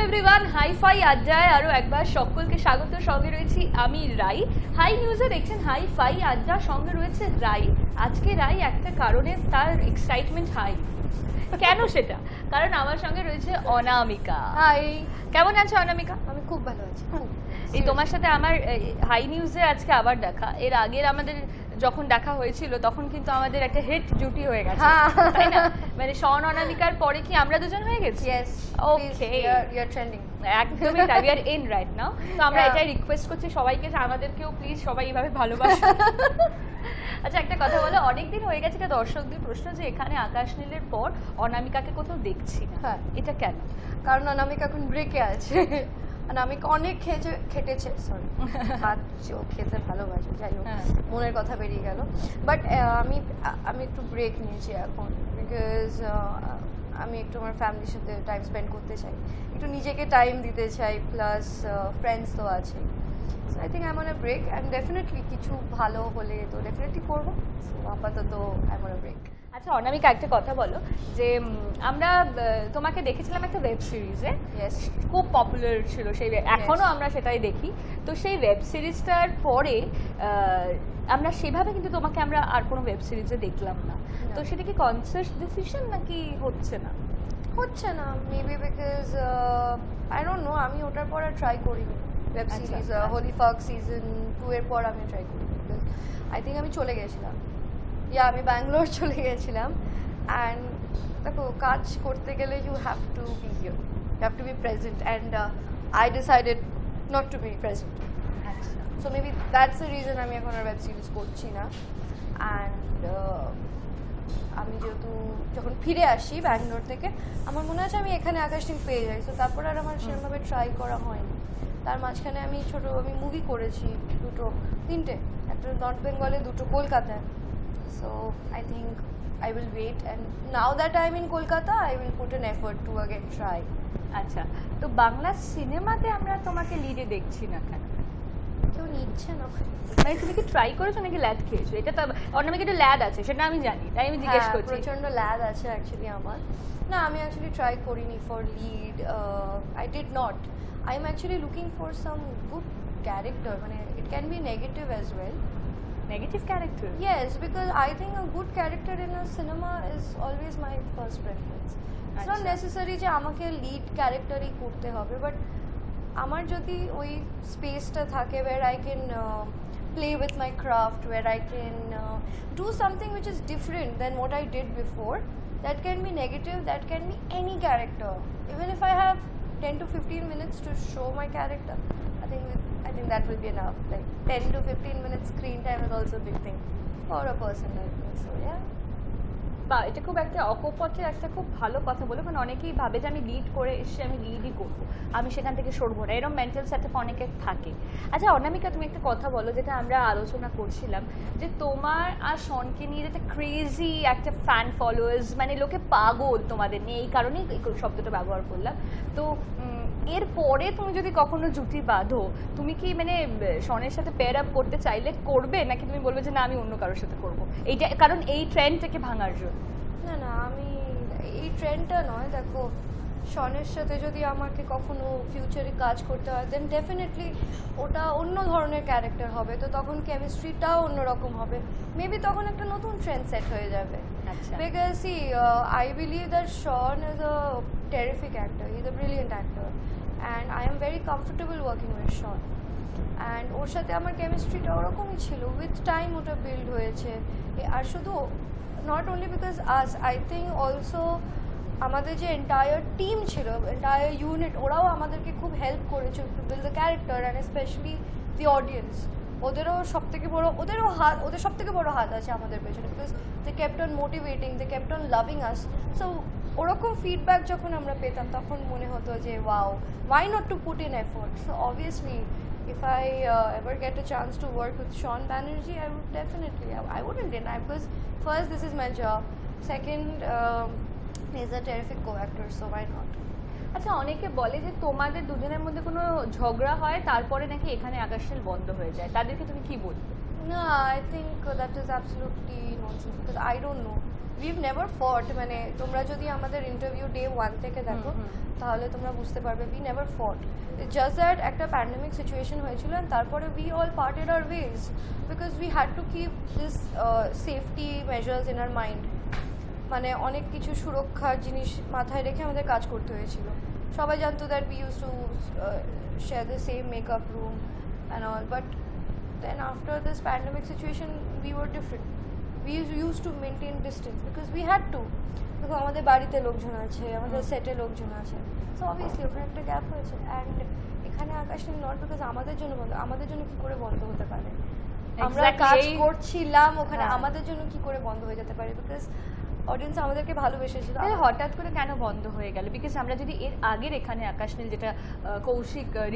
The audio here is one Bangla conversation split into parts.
এভরিওয়ান, হাই-ফাই আড্ডায় আরও একবার সকলকে স্বাগত। সঙ্গে রয়েছি আমি রাই। হাই নিউজে দেখছেন হাই-ফাই আড্ডা, সঙ্গে রয়েছে রাই। আজকে রাই একটা কারণে তার এক্সাইটমেন্ট হাই। কেন সেটা? কারণ আমার সঙ্গে রয়েছে অনামিকা। হাই, কেমন আছো অনামিকা? আমি খুব ভালো আছি। এই তোমার সাথে আমার হাই নিউজে আজকে আবার দেখা। এর আগের আমাদের যখন দেখা হয়েছিল তখন কিন্তু আমাদের একটা হিট জুটি হয়ে গেছে, তাই না? মানে শন অনামিকার পরে কি আমরা দুজন হয়ে গেছি? Yes, okay, you are trending. একদমই তাই, we are in right now. তো আমরা Yeah. এটাই রিকোয়েস্ট করছি সবাইকে যে আমাদেরকেও প্লিজ সবাই এইভাবে ভালোবাসো। আচ্ছা, একটা কথা বলো, অনেকদিন হয়ে গেছে এটা দর্শকদের প্রশ্ন যে এখানে আকাশ নীলের পর অনামিকাকে কোথাও দেখছি না। হ্যাঁ, এটা কেন? কারণ অনামিকা এখন ব্রেকে আছে। অনামিকা অনেক খেটেছে, সরি হাত চোখ খেতে ভালোবাসে, যাই হোক হ্যাঁ। মনের কথা বেরিয়ে গেল। বাট আমি একটু ব্রেক নিয়েছি এখন, বিকজ আমি একটু আমার ফ্যামিলির সাথে টাইম স্পেন্ড করতে চাই, একটু নিজেকে টাইম দিতে চাই, প্লাস ফ্রেন্ডস তো আছে। So I think I am on a break, and definitely কিছু ভালো হলে তো ডেফিনেটলি করবো। সো আপাতত I am on a break. আচ্ছা অনামিকা, একটা কথা বলো যে আমরা তোমাকে দেখেছিলাম একটা ওয়েব সিরিজে, ইয়েস, খুব পপুলার ছিল সেই এখনো আমরা সেটাই দেখি। তো সেই ওয়েব সিরিজটার পরে আমরা সেভাবে কিন্তু তোমাকে আমরা আর কোনো ওয়েব সিরিজে দেখলাম না। তো সেটা কি কনসিয়াস ডিসিশন নাকি হচ্ছে না? হচ্ছে না, maybe because I don't know, আমি ওটার পর আর ট্রাই করিনি ওয়েব আচ্ছা, সিরিজ। আচ্ছা। হোলি ফাক সিজন 2 এর পর আমি ট্রাই করিনি, বিকজ আই থিঙ্ক আমি চলে গেছিলাম, আমি ব্যাঙ্গালোর চলে গেছিলাম। অ্যান্ড দেখো, কাজ করতে গেলে you have to be here, you have to be present, and I decided not to be present. আচ্ছা, so maybe that's the reason আমি এখন আর ওয়েব সিরিজ করছি না। অ্যান্ড আমি যেহেতু যখন ফিরে আসি ব্যাঙ্গালোর থেকে, আমার মনে আছে আমি এখানে আকাশ নীল পেয়ে যাই। তো তারপর আর আমার সেরকমভাবে ট্রাই করা হয়নি। তার মাঝখানে আমি মুভি করেছি তিনটে, একটা নর্থ বেঙ্গলে, দুটো কলকাতায়। So I think I will wait, and now that I'm in Kolkata, I will put an effort to again try. আচ্ছা। তো বাংলা সিনেমাতে আমরা তোমাকে লিডে দেখছি না কেন? কেউ নিচ্ছে না। মানে তুমি কি ট্রাই করেছো নাকি ল্যাদ খেয়েছো? এটা তো অনামিকা একটু ল্যাদ আছে, সেটা আমি জানি, তাই আমি জিজ্ঞেস করছি। প্রচন্ড ল্যাদ আছে অ্যাকচুয়ালি আমার। না, আমি অ্যাকচুয়ালি ট্রাই করিনি for lead. I did not. I am actually looking for some good character, মানে it can be negative as well. Negative character? Yes, because I think a good character in a cinema is always my first preference. It's not আচ্ছা। necessary যে আমাকে লিড ক্যারেক্টারই করতে হবে, বাট আমার যদি ওই স্পেসটা থাকে where I can play with my craft, where I can do something which is different than what I did before, that can be negative, that can be any character. Even if I have 10 to 15 minutes to show my character, I think that will be enough. Like 10 to 15 minutes screen time is also a big thing for a person like me. So yeah. বা এটা খুব একটা অকপটে একটা খুব ভালো কথা বলে, মানে অনেকেই ভাবে যে আমি লিড করে এসে আমি লিডই করবো, আমি সেখান থেকে সরবো না, এরকম মেন্টাল সেটআপ অনেকের থাকে। আচ্ছা অনামিকা, তুমি একটা কথা বলো, যেটা আমরা আলোচনা করছিলাম যে তোমার আর শনকে নিয়ে একটা ক্রেজি একটা ফ্যান ফলোয়ার্স, মানে লোকে পাগল তোমাদের নিয়ে, এই কারণেই এই শব্দটা ব্যবহার করলাম। তো এরপরে তুমি যদি কখনো জুটি বাঁধো, তুমি কি মানে শনের সাথে পেয়ার আপ করতে চাইলে করবে, নাকি তুমি বলবে যে না আমি অন্য কারোর সাথে করবো, এইটা কারণ এই ট্রেন্ডটাকে ভাঙার জন্য? না, আমি এই ট্রেন্ডটা নয়। দেখো, শনের সাথে যদি আমাকে কখনো ফিউচারে কাজ করতে হয়, দেন ডেফিনেটলি ওটা অন্য ধরনের ক্যারেক্টার হবে, তো তখন কেমিস্ট্রিটাও অন্যরকম হবে। মেবি তখন একটা নতুন ট্রেন্ড সেট হয়ে যাবে। আচ্ছা, Because see, I believe that Sean is a terrific actor. He's a brilliant actor, and I am very comfortable working with Sean. And ওর সাথে আমার কেমিস্ট্রিটা ওরকমই ছিল, উইথ টাইম ওটা বিল্ড হয়েছে। আর শুধু not only because us, I think also আমাদের যে এন্টায়ার টিম ছিল, এন্টায়ার ইউনিট, ওরাও আমাদেরকে খুব হেল্প করেছে to build the character, and specially the audience. ওদের সব থেকে বড় হাত আছে আমাদের পেছনে, because they kept on motivating, they kept on loving us. So ওরকম ফিডব্যাক যখন আমরা পেতাম, তখন মনে হতো যে wow, why not to put in effort. So obviously if I ever get a chance to work with Sean Banerjee, I would definitely, I wouldn't deny, because first, this is my job, second, he's a terrific co-actor, so why not? আচ্ছা অনেকে বলে যে তোমাদের দুজনের মধ্যে কোনো ঝগড়া হয়, তারপরে নাকি এখানে আকাশ নীল বন্ধ হয়ে যায়, তাদেরকে তুমি কি বলবে? No, I think that is absolutely nonsense, because I don't know. we've never fought, মানে তোমরা যদি আমাদের ইন্টারভিউ ডে 1 থেকে দেখো তাহলে তোমরা বুঝতে পারবে we never fought. It's just that একটা প্যান্ডেমিক সিচুয়েশন হয়েছিল and তারপরে we all parted our ways because we had to keep this safety measures in our mind. মানে অনেক কিছু সুরক্ষার জিনিস মাথায় রেখে আমাদের কাজ করতে হয়েছিল। সবাই জানতো that we used to share the same makeup room and all, but then after this pandemic situation we were different. We used to maintain distance because we had to. দেখো আমাদের বাড়িতে লোকজন আছে, আমাদের সেটে লোকজন আছে, সো অবভিয়াসলি ওখানে একটা গ্যাপ হয়েছে। অ্যান্ড এখানে আকাশ নীল নট বিকজ আমাদের জন্য বন্ধ, আমাদের জন্য কি করে বন্ধ হতে পারে? আমরা কাজ করছিলাম ওখানে, আমাদের জন্য কি করে বন্ধ হয়ে যেতে পারে? বিকজ অডিয়েন্স আমাদেরকে ভালোবেসেছিল। হঠাৎ করে কেন বন্ধ হয়ে গেল? বিকজ আমরা যদি এর আগের এখানে আকাশ নীল যেটা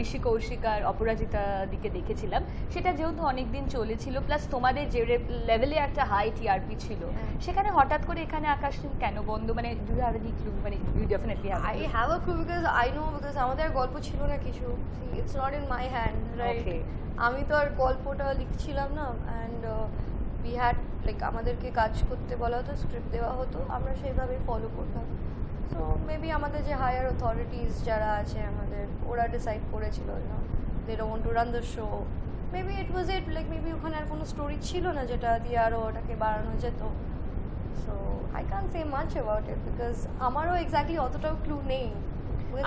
ঋষি কৌশিক আর অপরাজিতা দিকে দেখেছিলাম, সেটা যেহেতু অনেকদিন চলেছিল, প্লাস তোমাদের যে লেভেলে একটা হাই টিআরপি ছিল, সেখানে হঠাৎ করে এখানে আকাশ নীল কেন বন্ধ? মানে do you have any clue? মানে you definitely have. I have a clue because I know, because আমাদের গল্প ছিল না কিছু, it's not in my hand, right? আমি তো আর গল্পটা লিখছিলাম না, অ্যান্ড উই হ্যাড লাইক আমাদেরকে কাজ করতে বলা হতো, স্ক্রিপ্ট দেওয়া হতো, আমরা সেইভাবে ফলো করতাম। সো মেবি আমাদের যে হায়ার অথরিটিস যারা আছে আমাদের, ওরা ডিসাইড করেছিল না they don't want to run the show. Maybe it was it, like maybe ওখানে আর কোনো স্টোরি ছিল না যেটা দিয়ে আরও ওটাকে বাড়ানো যেত। So I can say much about it because আমারও এক্স্যাক্টলি অতটাও ক্লু নেই।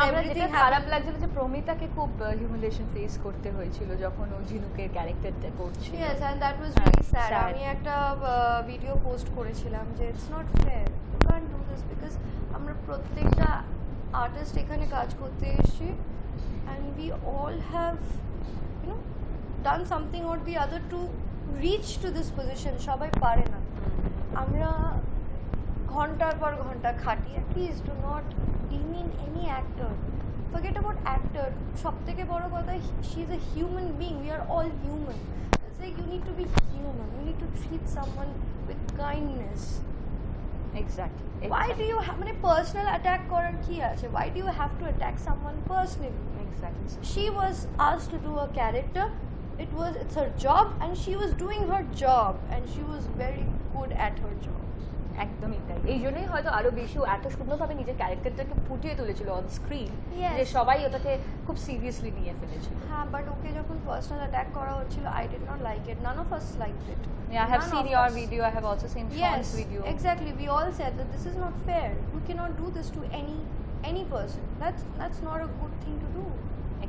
আমরা যেটা খারাপ লাগছিল যে প্রমিতাকে খুব হিউমিলিয়েশন ফেস করতে হয়েছিল যখন ও ঝিনুকের ক্যারেক্টারটা করছিল। Yes, and that was really sad. আমি একটা ভিডিও পোস্ট করেছিলাম যে it's not fair, you can't do this, because আমরা প্রত্যেকটা আর্টিস্ট এখানে কাজ করতে এসেছি and we all have you know done something or the other to reach to this position. সবাই পারে না। আমরা ঘন্টার পর ঘন্টা খাটি। Please do not demean any actor, forget about actor. সব থেকে বড় কথা, she is a human being, we are all human. It's like you need to be human, you need to treat someone with kindness. Exactly. Why do you have মানে personal attack করার কি আছে? Why do you have to attack someone personally? Exactly. She was asked to do a character, it's her job and she was doing her job and she was very good at her job. একদমই তাই। এই জন্যই হয়তো আরো বেশি এত সুন্দরভাবে নিজের ক্যারেক্টারটাকে ফুটিয়ে তুলেছিল অন স্ক্রিন, যে সবাই ওটাকে খুব সিরিয়াসলি নিয়ে ফেলেছিল। হ্যাঁ, বাট ওকে যখন পার্সোনাল অ্যাটাক করা হচ্ছিল, I did not like it, none of us liked it. I have seen your video, I have also seen Sean's video. Yes, exactly, we all said that this is not fair, you cannot do this to any person, that's not a good thing to do.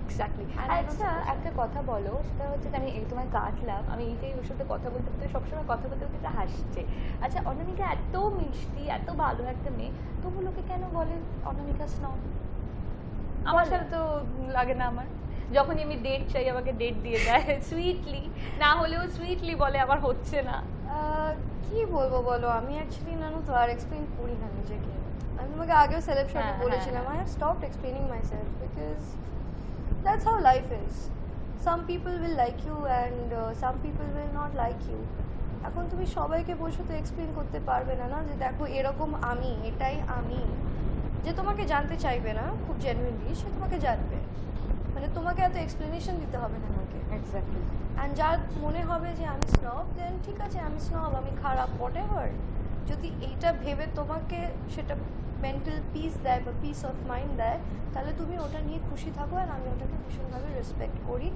Exactly. আচ্ছা, একটা কথা বলো, সেটা হচ্ছে আমি এই তোমায় কাটলাম, আমি এইটাই ওর সাথে কথা বলতে বলতে সবসময় কথা বলতে বলতে হাসছে। আচ্ছা, অনামিকা এত মিষ্টি, এত ভালো একটা মেয়ে, তবু লোকে কেন বলে অনামিকা স্নব? আমার সাথে তো লাগে না। আমার যখনই আমি ডেট চাই আমাকে ডেট দিয়ে দেয় সুইটলি, না হলেও সুইটলি বলে আমার হচ্ছে না। কি বলবো বলো, আমি অ্যাকচুয়ালি নানু তো আর এক্সপ্লেন করি না নিজেকে। আমি তোমাকে আগেও সেলেব শটে বলেছিলাম, I have stopped explaining my self because that's how life is. Some people will like you and some people will not like you. এখন তুমি সবাইকে বসে তো এক্সপ্লেন করতে পারবে না, না যে দেখো এরকম আমি, এটাই আমি। যে তোমাকে জানতে চাইবে না খুব জেনুইনলি, সে তোমাকে জানবে, মানে তোমাকে এত এক্সপ্লেনেশন দিতে হবে না আমাকে। এক্স্যাক্টলি। অ্যান্ড যার মনে হবে যে আমি স্নব, দেন ঠিক আছে আমি স্নব, আমি খারাপ, হোয়াট এভার। যদি এইটা ভেবে তোমাকে সেটা মেন্টাল পিস দেয় বা পিস অফ মাইন্ড দেয়, তাহলে তুমি ওটা নিয়ে খুশি থাকো, আর আমি ওটাকে ভীষণভাবে রেসপেক্ট করি।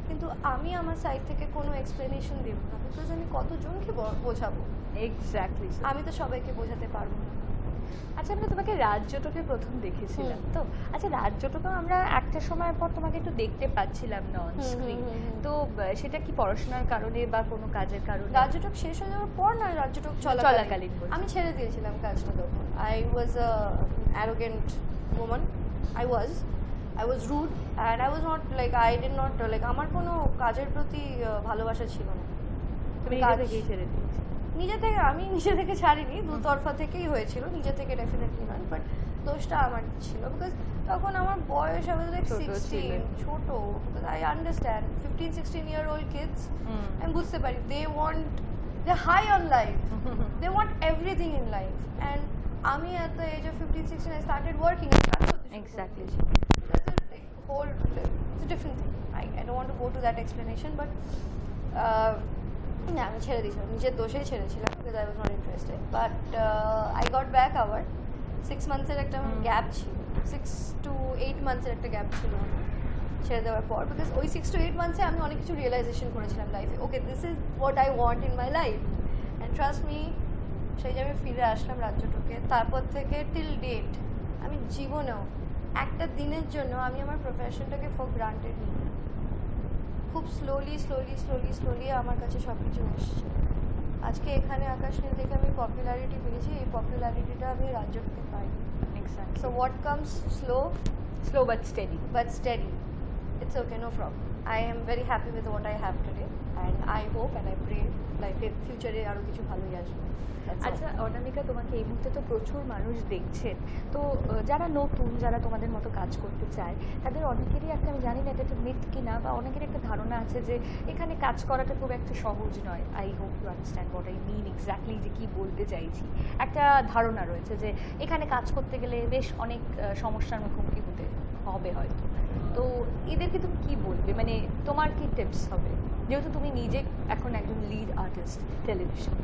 কিন্তু আমি আমার সাইড থেকে কোনো এক্সপ্লেনেশন দেব না, বিকজ আমি কতজনকে বোঝাবো? এক্স্যাক্টলি, আমি তো সবাইকে বোঝাতে পারবো না। আচ্ছা, আমরা তোমাকে রাজ্যটকে প্রথম দেখেছিলাম তো। আচ্ছা, রাজ্যটকে আমরা একটা সময় পর তোমাকে একটু দেখতে পাচ্ছিলাম না অন স্ক্রিন, তো সেটা কি পড়াশোনার কারণে বা কোনো কাজের কারণে? রাজ্যটক শেষ হয়ে যাওয়ার পর না, রাজ্যটক চলাকালীন আমি ছেড়ে দিয়েছিলাম কাজটা। তখন I was a arrogant woman, I was rude and I was not like, I did not like, আমার কোনো কাজের প্রতি ভালোবাসা ছিল না। তুমি নিজে থেকে আমি নিজে থেকে ছাড়িনি, দুতরফা থেকেই হয়েছিল, নিজে থেকে ডেফিনেটলি নয়, বাট দোষটা আমার ছিল বিকজ তখন আমার বয়স, I was like 16, ছোট। I understand 15-16 year old kids, আমি বুঝতে পারি they're high on life, they want everything in life, and আমি at the age of 15-16 I started working. Exactly. That's a like, whole, it's a different thing. I don't want to go to that explanation, but না আমি ছেড়ে দিয়েছিলাম, নিজের দোষেই ছেড়েছিলাম, because I was not interested. But I got back আবার 6 মান্থসের একটা গ্যাপ ছিল, 6 to 8 মান্থসের একটা গ্যাপ ছিল আমার ছেড়ে দেওয়ার পর, বিকজ ওই 6 to 8 মান্থসে আমি অনেক কিছু রিয়েলাইজেশন করেছিলাম লাইফে, okay this is what I want in my life, and trust me সেই যে আমি ফিরে আসলাম রাজ্যটুকে, তারপর থেকে টিল ডেট আমি জীবনেও একটা দিনের জন্য আমি আমার প্রফেশনটাকে ফর গ্রান্টেড নিই। খুব স্লোলি আমার কাছে সব কিছু এসছে। আজকে এখানে আকাশ নীল থেকে আমি পপুলারিটি পেয়েছি, এই পপুলারিটিটা আমি রাজ্যটুকু পাই। Exactly. So what comes slow but steady. steady, it's okay, no problem. I am very happy with what I have today, and I hope and I pray life in future আরো কিছু ভালোই আসবে। That's all. আচ্ছা অনামিকা, তোমাকে এই মুহূর্তে তো প্রচুর মানুষ দেখছেন, তো যারা নতুন, যারা তোমাদের মতো কাজ করতে চায়, তাদের অনেকেরই একটা, আমি জানি না এটা একটা মিথ কিনা, বা অনেকের একটা ধারণা আছে যে এখানে কাজ করাটা খুব একটা সহজ নয়। I hope you understand what I mean exactly, যে কী বলতে চাইছি। একটা ধারণা রয়েছে যে এখানে কাজ করতে গেলে বেশ অনেক সমস্যার মুখোমুখি হতে হবে হয়তো। তো এদেরকে তুমি কী বলবে, মানে তোমার কি টিপস হবে, যেহেতু তুমি নিজে এখন একজন lead artist television?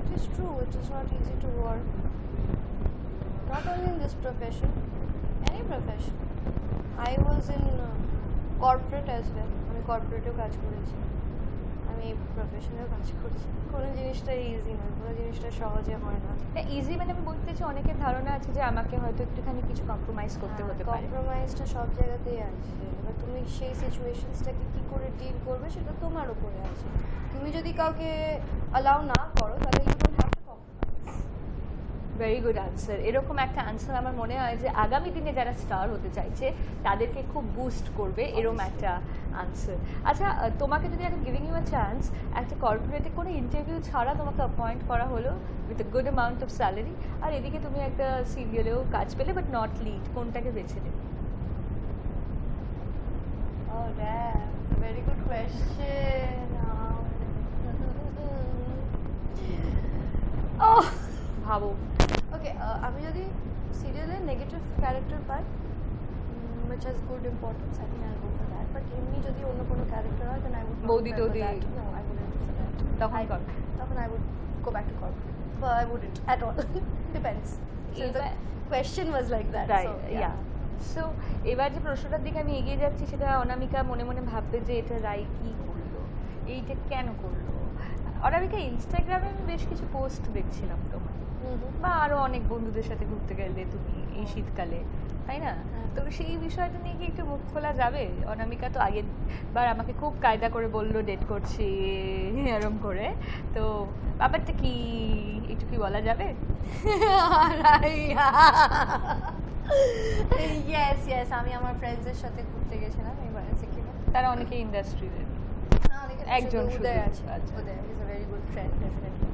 It is true, it is not easy to work, not only in this profession, any profession. I was in corporate as well, আমি কর্পোরেটেও কাজ করেছি, আমি এই প্রফেশনেও কাজ করছি। কোনো জিনিসটা ইজি নয়, কোনো জিনিসটা সহজে হয় না। ইজি মানে আমি বলতে চাই, অনেকের ধারণা আছে যে আমাকে হয়তো একটুখানি কিছু কম্প্রোমাইজ করতে হতে পারে। কম্প্রোমাইজটা সব জায়গাতেই আছে, এবার তুমি সেই সিচুয়েশনসটাকে কী করে ডিল করবে সেটা তোমার উপরে আছে। তুমি যদি কাউকে অ্যালাউ না করো তাহলে you don't have to compromise. Very good answer. এরকম একটা আনসার আমার মনে হয় যে আগামী দিনে যারা স্টার হতে চাইছে তাদেরকে খুব বুস্ট করবে, এরকম একটা আনসার। আচ্ছা তোমাকে যদি এখন গিভিং ইউ আ চান্স, একটা কর্পোরেটে কোনো ইন্টারভিউ ছাড়া তোমাকে অ্যাপয়েন্ট করা হলো with a good amount of salary, আর এদিকে তুমি একটা সিরিয়ালেও কাজ পেলে বাট নট লিড, কোনটাকে বেছে নেবে? Oh damn, very good question. ওহ ভাবো। ওকে, আমি যদি সিরিয়ালে negative character pi which has good importance, I think I'll go for that. But এমনি যদি অন্য কোনো ক্যারেক্টার হয় then I would not বৌদি prefer টৌদি। that. No, I wouldn't prefer that. তখন I- কর। তখন I would go back to corporate. But I wouldn't at all. Depends. Since the এবার- question was like that. Right, So, yeah. So এবার যে প্রশ্নটার দিকে আমি এগিয়ে যাচ্ছি, সেটা অনামিকা মনে মনে ভাববে যে এটা রাই কী করলো, এইটা কেন করলো। অনামিকা, ইনস্টাগ্রামে আমি বেশ কিছু পোস্ট দেখছিলাম তোমার, বা আরও অনেক বন্ধুদের সাথে ঘুরতে গেলে তুমি এই শীতকালে, তাই না? তো সেই বিষয়টা নিয়ে কি একটু মুখ খোলা যাবে? অনামিকা তো আগের বার আমাকে খুব কায়দা করে বললো ডেট করছি এরম করে, তো ব্যাপারটা কি একটু কি বলা যাবে? yes, আমি আমার ফ্রেন্ডসদের সাথে ঘুরতে গেছিলাম এবার সিকিমে। তারা অনেকে ইন্ডাস্ট্রিতে একজন শুধু। উদয় আছে, আচ্ছা। Uday is a very good friend definitely.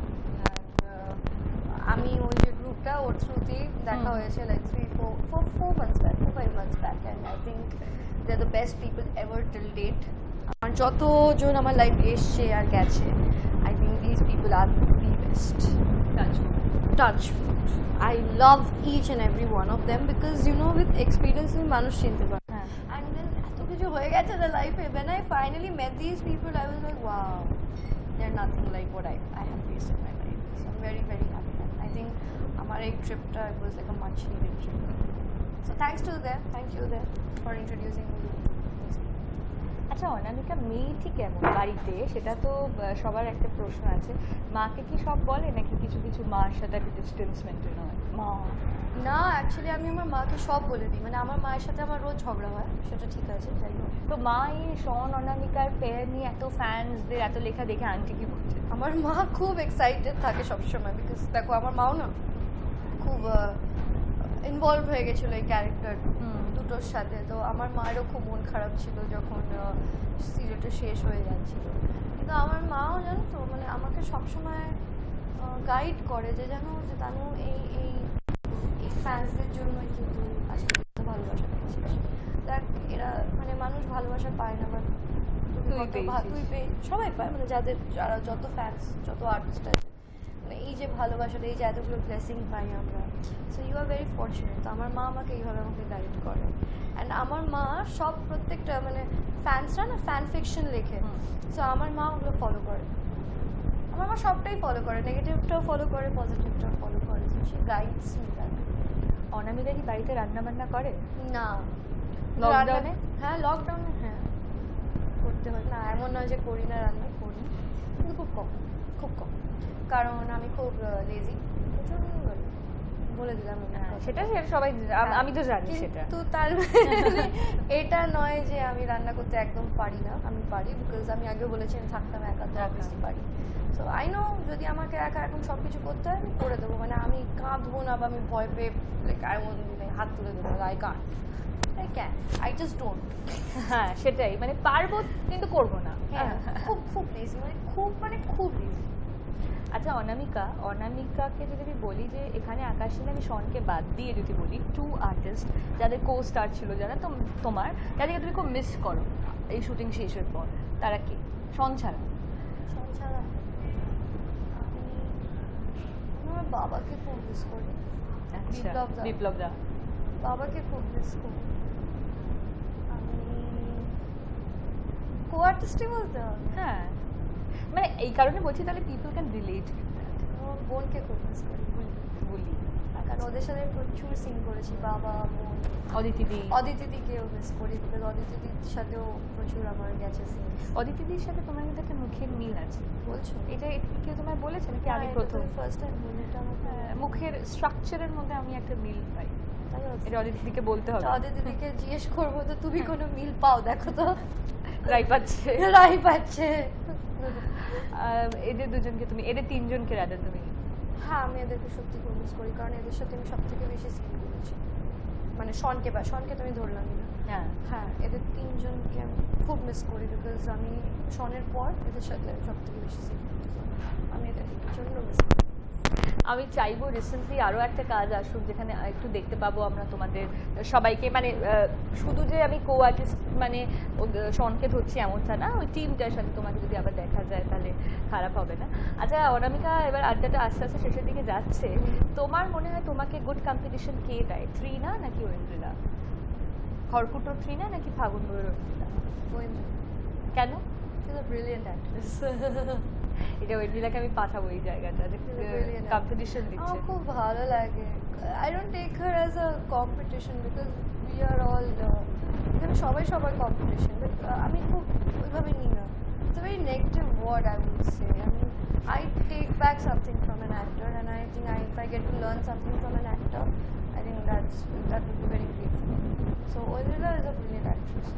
আমি ওই যে গ্রুপটা ওর থ্রুতেই দেখা হয়েছে like 4 months back, 4-5 months back, and I think they're the best people ever till date. আর যতজন আমার লাইফে এসছে আর গেছে, I think these people are the best. Touch. I love each and every one of them because you know with experience মানুষ চিনতে পারে। হ্যাঁ। And then এত কিছু হয়ে গেছে না লাইফে, when I finally met these people I was like wow, they're nothing like what I have faced in my life. So I'm very very happy, and I think আমার এই ট্রিপটা it was like a much needed trip. So thank you there for introducing me to these people. আচ্ছা অনামিকা, মেয়েটি কেমন বাড়িতে, সেটা তো সবার একটা প্রশ্ন আছে। মাকে কি সব বলে, নাকি কিছু কিছু মার সাথে একটা ডিস্টেন্স মেনটেন হয়? মা না, অ্যাকচুয়ালি আমি আমার মাকে সব বলে দিই, মানে আমার মায়ের সাথে আমার রোজ ঝগড়া হয়, সেটা ঠিক আছে, যাই হোক। তো মা এই শন অনামিকার পেয়ার নিয়ে এত ফ্যান্সদের এত লেখা দেখে আন্টি কি বলছে? আমার মা খুব এক্সাইটেড থাকে সবসময়, বিকজ দেখো আমার মাও না খুব ইনভলভ হয়ে গেছিলো এই ক্যারেক্টার দুটোর সাথে। তো আমার মায়েরও খুব মন খারাপ ছিল যখন সিরিয়ালটা শেষ হয়ে যাচ্ছিল, কিন্তু আমার মাও জানো তো মানে আমাকে সবসময় গাইড করে যে জানো যে তানু এই এই ফ্যান্সদের জন্যই কিন্তু আজকে ভালোবাসা পেয়েছিস। দেখ এরা মানে মানুষ ভালোবাসা পায় না, বাট তুই সবাই পায়, মানে যারা যত ফ্যান্স যত আর্টিস্ট আছে মানে এই যে ভালোবাসাটা, এই যে এতগুলো ব্লেসিং পাই আমরা, so you are very fortunate. তো আমার মা আমাকে এইভাবে আমাকে গাইড করে। অ্যান্ড আমার মা সব প্রত্যেকটা মানে ফ্যান্সরা না ফ্যান ফিকশন লেখে, সো আমার মা ওগুলো ফলো করে। আমার মা সবটাই ফলো করে, নেগেটিভটাও ফলো করে, পজিটিভটাও ফলো করে, so she guides me that. Anamika কি বাড়িতে রান্না বান্না করে? না, লকডাউনে? হ্যাঁ লকডাউনে হ্যাঁ করতে হয় না, এমন নয় যে করি না, রান্না করি, কিন্তু খুব কম, খুব কম, কারণ আমি খুব লেজি, বলে দিলাম আমি একটা কথা। সেটা সবাই আমি তো জানি সেটা। কিন্তু তার মানে এটা নয় যে আমি রান্না করতে একদম পারি না, আমি পারি, বিকজ আমি আগেও বলেছি আমি থাকতাম একা, তো অবভিয়াসলি পারি। সো আই নো যদি আমাকে একা এখন সব কিছু করতে হয় আমি করে দেবো, মানে আমি কাঁদবো না বা আমি ভয় পেয়ে লাইক আই ওয়ান্ট হাত তুলে দেবো, I can't, I can, I just don't. হ্যাঁ সেটাই, মানে পারবো কিন্তু করবো না। হ্যাঁ খুব খুব লেজি, মানে খুব লেজি। আচ্ছা অনামিকাকে যদি আমি বলি যে এখানে আকাশিনী আমি শনকে বাদ দিয়ে যদি বলি 2 আর্টিস্ট যাদের কো স্টার ছিল, যারা তোমার যাদেরকে তুমি খুব মিস করো এই শুটিং শেষের পর, তারা কি শন ছাড়া? শন ছাড়া আমি আমার বাবাকে খুব মিস করি। বিপ্লব দা, বাবাকে খুব মিস করি। আমি কো আর্টিস্টই বলতে হবে। হ্যাঁ মানে এই কারণে বলছি, তাহলে people can relate with that. আমার বোনকে খুব মিস করি, বলি কারণ ওদের সাথে প্রচুর সিন করেছি, বাবা বোন। অদিতিদিকেও মিস করি, বিকজ অদিতিদির সাথেও প্রচুর আমার গেছে সিন। অদিতিদির সাথে তোমার কিন্তু একটা মুখের মিল আছে, বলছো? এটা কেউ তোমায় বলেছে নাকি? আমি প্রথম ফার্স্ট টাইম বলি এটা আমাকে। মুখের স্ট্রাকচারের মধ্যে আমি একটা মিল পাই, এটা অদিতিদিকে বলতে হবে। অদিতিদিকে জিজ্ঞেস করবো তো তুমি কোনো মিল পাও, দেখো তো। রাই পাচ্ছে রাই পাচ্ছে। এদের দুজনকে তুমি, এদের তিনজনকে রাদার তুমি? হ্যাঁ আমি এদেরকে সত্যি খুব মিস করি, কারণ এদের সাথে আমি সব থেকে বেশি সিন করেছি, মানে শনকে তো আমি ধরলামই না। হ্যাঁ হ্যাঁ এদের তিনজনকে আমি খুব মিস করি, বিকজ আমি শনের পর এদের সাথে সব থেকে বেশি সিন করেছি, আমি এদের জন্য মিস করি। আমি চাইবো রিসেন্টলি আরও একটা কাজ আসুক, যেখানে একটু দেখতে পাবো আমরা তোমাদের সবাইকে, মানে শুধু যে আমি কো আর্টিস্ট মানে শনকে ধরছি এমনটা না, ওই টিমটার সাথে তোমাকে যদি আবার দেখা যায় তাহলে খারাপ হবে না। আচ্ছা অনামিকা, এবার আড্ডাটা আস্তে আস্তে শেষের দিকে যাচ্ছে, তোমার মনে হয় তোমাকে গুড কম্পিটিশন কে দেয়, ত্রিনা নাকি ঐন্দ্রিলা? খড়কুটো ত্রিনা নাকি ফাগুন বইয়ের ঐন্দ্রিলা? ঐন্দ্রিলা। কেন? She is a brilliant actress. এটা ঐন্দ্রিলাকে আমি পাঠাবো এই জায়গাটা, যে কম্পিটিশন দিচ্ছে। আমার খুব ভালো লাগে। I don't take her as a competition, because we are all এখানে সবাই সবার কম্পিটিশন, বাট আমি খুব ওইভাবে নিই না। It's a very negative word I would say. I take back something from an actor, and I think if I get to learn something from an actor, I think that would be very great for me. So Aindrila is a brilliant actress.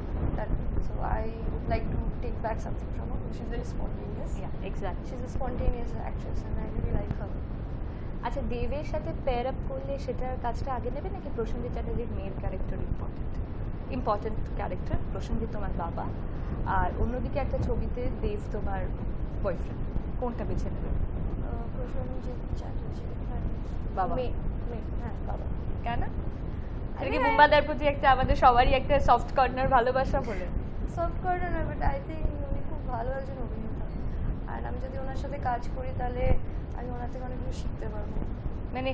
So I would like to take back something from her. She's very spontaneous. Yeah, exactly. She's a spontaneous actress, and I really like her. আচ্ছা দেবের সাথে পেয়ার আপ করলে সেটার কাজটা আগে নেবে নাকি প্রসেনজিৎ চ্যাটার্জির মেয়ের ক্যারেক্টার ইম্পর্টেন্ট ক্যারেক্টার, প্রসেনজিৎ তোমার বাবা, আর অন্যদিকে একটা ছবিতে দেব তোমার বয়ফ্রেন্ড, কোনটা বেছে নেবে? প্রসেনজিৎ চ্যাটার্জি। বাবা। হ্যাঁ বাবা। কেন? এটা কি মুম্বাদার প্রতি একটা আমাদের সবারই একটা সফট কর্নার ভালোবাসা বলে? সফট কর্নার না, বাট আই থিঙ্ক উনি খুব ভালো একজন অভিনেতা, আর আমি যদি ওনার সাথে কাজ করি তাহলে আমি ওনার থেকে অনেক কিছু শিখতে পারবো। মানে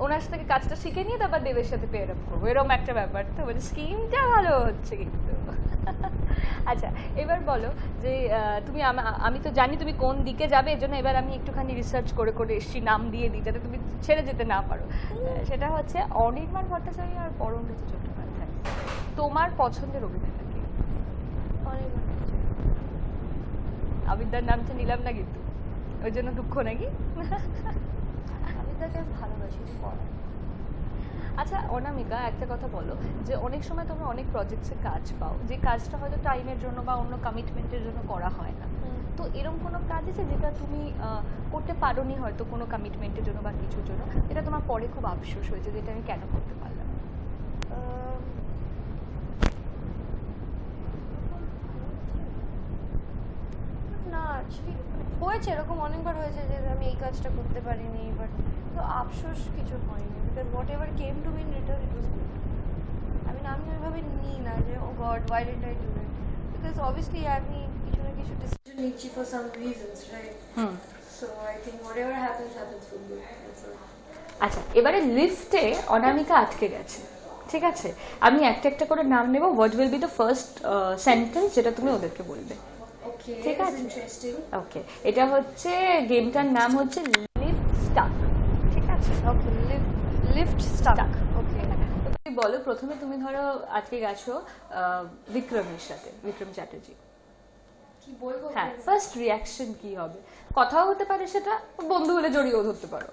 ওনার সাথে কাজটা শিখে নিয়ে তারপর দেবের সাথে পেয়ার আপ করবো, এরকম একটা ব্যাপার তো, মানে স্কিমটা ভালো হচ্ছে কিন্তু। আচ্ছা এবার বলো যে তুমি, আমি তো জানি তুমি কোন দিকে যাবে, এর জন্য এবার আমি একটুখানি রিসার্চ করে করে এসছি, নাম দিয়ে দিই যাতে তুমি ছেড়ে যেতে না পারো। সেটা হচ্ছে অনির্বাণ ভট্টাচার্য আর পরমব্রত চট্টোপাধ্যায়, তোমার পছন্দের অভিনেতা কে? অনির্বাণ। আবিদার নামটা নিলাম না কিন্তু, ওই জন্য দুঃখ নাকি? আবিদাকে আমি ভালোবাসি, পড়ায়। আচ্ছা অনামিকা একটা কথা বলো, যে অনেক সময় তোমরা অনেক প্রজেক্টসে কাজ পাও, যে কাজটা হয়তো টাইমের জন্য বা অন্য কমিটমেন্টের জন্য করা হয় না, তো এরকম কোনো কাজ আছে যেটা তুমি করতে পারোনি হয়তো কোনো কমিটমেন্টের জন্য বা কিছুর জন্য, এটা তোমার পরে খুব আফসোস হয়েছে যেটা আমি কেন করতে পারলাম না? হয়েছে, এরকম অনেকবার হয়েছে যে আমি এই কাজটা করতে পারিনি, বাট তো আফসোস কিছু হয়নি, because whatever came to me in return it was good. আমি ওইভাবে নিই না যে oh God why did I do it, because obviously আমি কিছু না কিছু decision নিচ্ছি for some reasons, right? So I think whatever happens for good. That's all. আচ্ছা, এবারে লিস্টে অনামিকা আটকে গেছে, ঠিক আছে? আমি একটা একটা করে নাম নেব, what will be the first sentence যেটা তুমি ওদেরকে বলবে, Okay, ঠিক that's আছে? interesting. ওকে, এটা হচ্ছে গেমটার নাম হচ্ছে লিফট স্টাক, ঠিক আছে? Okay, lift stuck. Okay. তো তুমি বলো, প্রথমে তুমি ধরো আটকে গেছো বিক্রমের সাথে, বিক্রম চ্যাটার্জি। কি বলবো? হ্যাঁ, ফার্স্ট রিয়াকশন কি হবে? কথাও হতে পারে, সেটা বন্ধু হলে জড়িয়েও ধরতে পারো।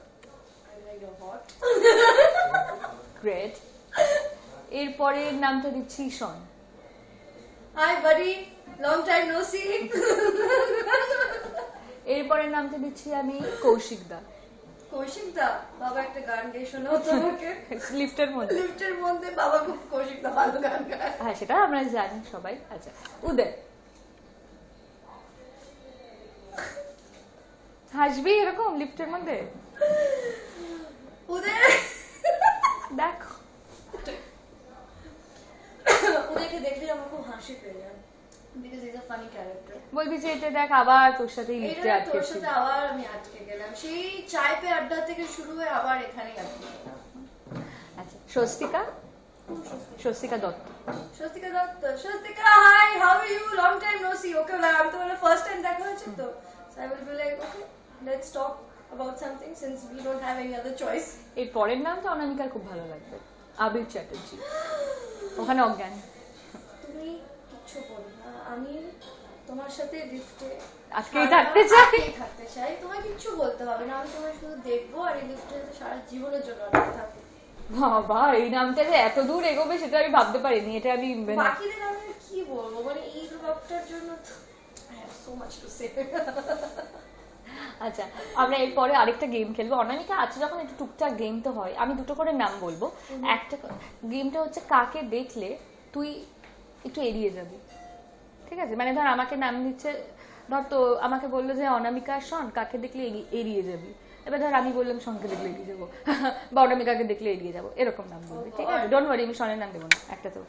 গ্রেট। এরপরে নামটা দিচ্ছি শন। Hi buddy, long time no see. এরপরে নামটা দিচ্ছি আমি কৌশিক দা। কৌশিক দা, বাবা একটা গান গেয়ে শোনাও তোমাকে। লিফটের মধ্যে। লিফটের মধ্যে বাবা খুব কৌশিক দা ভালো গান গায়। হ্যাঁ, সেটা আমরা জানি সবাই। আচ্ছা, উদয়। হাসবি এরকম লিফটের মধ্যে? উদয়, দেখো, উদয়কে দেখলে আমার খুব হাসি পেয়ে যায়, because he's a funny character. বলবি যে এটা দেখ আবার তোর সাথে লিফটে এটা তোর আটকেছি। সাথে আবার আমি আটকে গেলাম, সেই চায় পে আড্ডা থেকে শুরু হয়ে আবার এখানেই আটকে গেলাম। আচ্ছা, Swastika. Swastika Dutta. Swastika Dutta. Swastika, hi, how are you, long time no see. Okay, আমি তো ফার্স্ট টাইম দেখা হয়েছে তো, so I will be like okay, let's talk about something since we don't have any other choice. এর পরের নামটা অনামিকার খুব ভালো লাগবে, আবির চ্যাটার্জি। ওখানে অজ্ঞান। তুমি কিচ্ছু বলো না, আমি তোমার সাথে লিফটে আজকেই থাকতে চাই। থাকতে চাই, তোমায় কিচ্ছু বলতে হবে না, আমি তোমায় শুধু দেখবো আর এই লিফটে সারা জীবনের জন্য আটকে থাকবো। বাবা, এই নামটা যে এত দূর এগোবে সেটা আমি ভাবতে পারিনি। এটা আমি বাকিদের আমি আর কি বলবো, মানে এই ব্লগটার জন্য I have so much to say. আচ্ছা, আমরা এরপরে আরেকটা গেম খেলবো। অনামিকা আছে যখন একটু টুকটাক গেম তো হয়, আমি দুটো করে নাম বলবো। একটা গেমটা হচ্ছে কাকে দেখলে তুই একটু এড়িয়ে যাবি, ঠিক আছে? মানে ধর আমাকে নাম দিচ্ছে, ধর তো আমাকে বললো যে অনামিকা শন, কাকে দেখলে এড়িয়ে যাবি। এবার ধর আমি বললাম শনকে দেখলে এড়িয়ে যাবো, বা অনামিকাকে দেখলে এড়িয়ে যাবো, এরকম নাম বলবি, ঠিক আছে? ডোন্ট ওয়ারি, আমি শনের নাম দেবো না, একটা তো,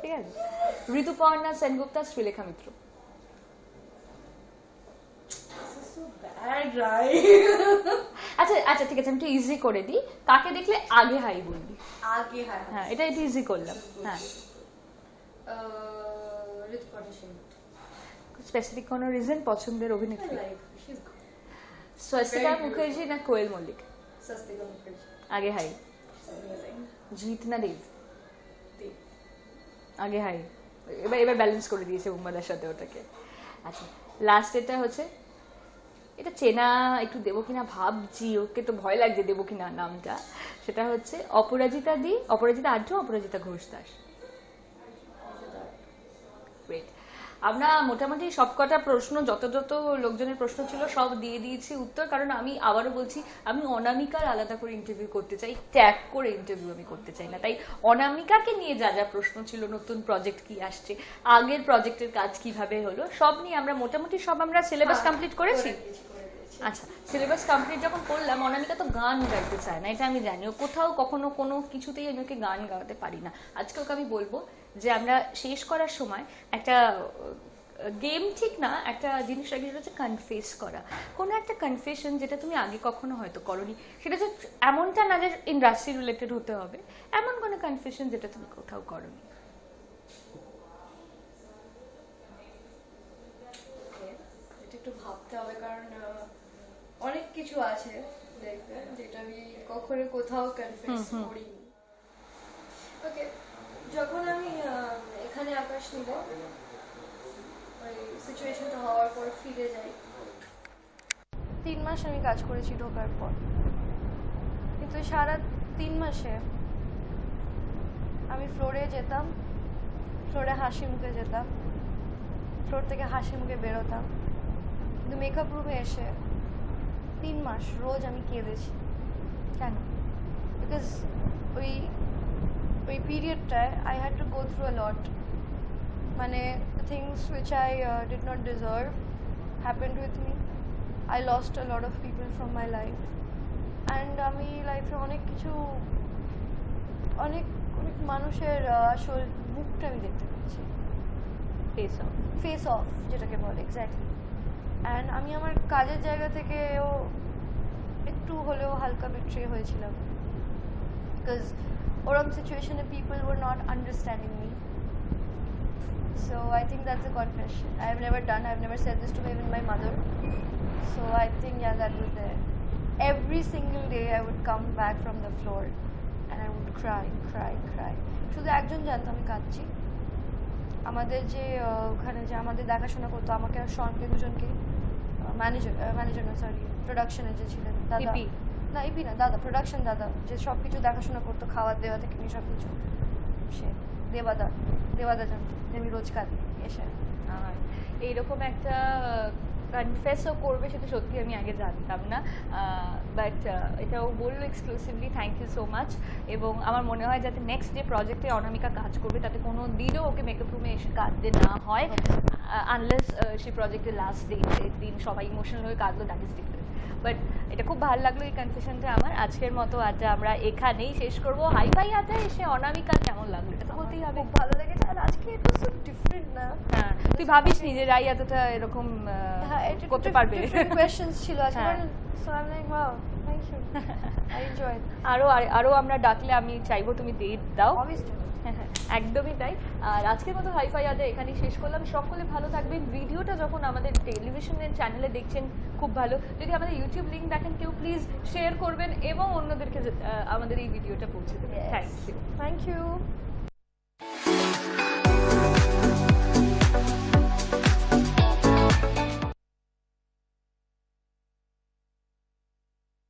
ঠিক আছে? ঋতুপর্ণা সেনগুপ্তা, শ্রীলেখা মিত্র। Bad, right? আচ্ছা আচ্ছা, ঠিক আছে, আমি একটু ইজি করে দিই। কাকে দেখলে আগে হাই বলবি। আগে হ্যাঁ, হ্যাঁ, এটা একটু ইজি করলাম। হ্যাঁ, ঋতুপর্ণা সেনগুপ্ত। স্পেসিফিক কোনো রিজন? পছন্দের অভিনেত্রী? Like, she's good. Swastika Very Mukherjee না কোয়েল মল্লিক? স্বস্তিকা মুখার্জি। আগে হাই। She's amazing. জিৎ না দেব? দেব। আগে হাই। এবার ব্যালেন্স করে দিয়েছে উম্মাদার সাথে ওটাকে। আচ্ছা, লাস্ট এটা হচ্ছে, এটা চেনা একটু দেবো কিনা ভাবছি, ওকে তো ভয় লাগছে দেবো কিনা নামটা। সেটা হচ্ছে অপরাজিতা দি, অপরাজিতা আর্য, অপরাজিতা ঘোষ দাস। গ্রেট। আমরা মোটামুটি সবকটা প্রশ্ন, যত যত লোকজনের প্রশ্ন ছিল সব দিয়ে দিয়েছি উত্তর। কারণ আমি আবারও বলছি, আমি অনামিকার আলাদা করে ইন্টারভিউ করতে চাই, ট্যাগ করে ইন্টারভিউ আমি করতে চাই না। তাই অনামিকাকে নিয়ে যা যা প্রশ্ন ছিল, নতুন প্রজেক্ট কি আসছে, আগের প্রজেক্টের কাজ কিভাবে হলো, সব নিয়ে আমরা মোটামুটি সব আমরা সিলেবাস কমপ্লিট করেছি। আচ্ছা, সিলেবাস কমপ্লিট যখন করলাম, অনামিকা তো গান গাইতে চায় না, এটা আমি জানি। ও কোথাও কখনো কোনো কিছুতেই আমি ওকে গান গাওয়াতে পারি না। আজকে ওকে আমি বলবো যে আমরা শেষ করার সময় একটা গেম, ঠিক না, একটা জিনিস রাখি, সেটা হচ্ছে কনফেস করা। কোনো একটা কনফেশন যেটা তুমি আগে কখনো হয়তো করনি, সেটা যে এমনটা না যে ইন্ডাস্ট্রি রিলেটেড হতে হবে, এমন কোনো কনফেশন যেটা তুমি কোথাও করনি। এটা একটু ভাবতে হবে, কারণ অনেক কিছু আছে দেখবে যেটা আমি কখনো কোথাও কনফেস করিনি। ওকে, যখন আমি এখানে আকাশ নিব, ওই সিচুয়েশনটা হওয়ার পর ফিরে যাই, 3 মাস আমি কাজ করেছি ঢোকার পর, কিন্তু সারা 3 মাসে আমি ফ্লোরে যেতাম, ফ্লোরে হাসি মুখে যেতাম, ফ্লোর থেকে হাসি মুখে বেরোতাম, কিন্তু মেকআপ রুমে এসে 3 মাস রোজ আমি কেঁদেছি। কেন? বিকজ ওই পিরিয়ডটায় I had to go through a lot, মানে things which I did not deserve happened with me. I lost a lot of people from my life, and আমি লাইফে অনেক কিছু, অনেক অনেক মানুষের আসল মুখটা আমি দেখতে পেয়েছি। Face of. ফেস অফ যেটাকে বলে এক্স্যাক্টলি। অ্যান্ড আমি আমার কাজের জায়গা থেকেও একটু হলেও হালকা বিট্রে হয়েছিলাম, বিকজ ওরম সিচুয়েশনে people were not understanding me. So I think that's a confession I've never done. I've never said this to even my mother. So I think yeah, that was there. Every single day I would come back from the floor and I would cry. শুধু একজন জানতো আমি কাঁদছি, আমাদের যে ওখানে যে আমাদের দেখাশোনা করতো আমাকে আর শনকে দুজনকে, ম্যানেজার না সরি প্রোডাকশনে যে ছিলেন দাদা, ইপি? না ইপি না দাদা, প্রোডাকশন দাদা যে সব কিছু দেখাশোনা করতো, খাওয়ার দেওয়া থেকে নিয়ে সব কিছু, সে দেবাদা জানতো যে আমি রোজ কাঁদি এসে। আর এইরকম একটা কনফেসও করবে সেটা সত্যি আমি আগে জানতাম না, বাট এটাও বললো exclusively. Thank you so much. এবং আমার মনে হয় যাতে নেক্সট যে প্রজেক্টে অনামিকা কাজ করবে তাতে কোনো দিনও ওকে মেকআপ রুমে এসে কাঁদতে না হয়, আনলেস সেই প্রজেক্টের লাস্ট দিন সবাই ইমোশনাল হয়ে কাঁদলো, দ্যাট ইজ ডিফারেন্ট। বাট এটা খুব ভালো লাগলো এই কনফেশনটা আমার। আজকের মতো আড্ডা আমরা এখানেই শেষ করবো। হাই ফাই আড্ডায় এসে অনামিকা কেমন লাগলো এটা তো বলতেই হবে। খুব ভালো লেগেছে, আর আজকে এটা সো ডিফারেন্ট না। হ্যাঁ, তুই ভাবিস নিজেরাই এতটা এরকম হ্যাঁ, এটা করতে পারবে। ডিফারেন্ট কোয়েশ্চেনস ছিল আজকে, হ্যাঁ। So I am like wow thank you, I enjoyed. আরো আমরা ডাকলে আমি চাইবো তুমি ডেট দাও। অবভিয়াসলি একদমই তাই। আর আজকের মতো হাইফাই আড্ডা এখানেই শেষ করলাম। সকলে ভালো থাকবেন। ভিডিওটা যখন আমাদের টেলিভিশনের চ্যানেলে দেখছেন খুব ভালো, যদি আমাদের ইউটিউব লিংক দেখেন কেউ প্লিজ শেয়ার করবেন এবং অন্যদেরকে আমাদের এই ভিডিওটা পৌঁছে দেবেন। Thank you. Thank you.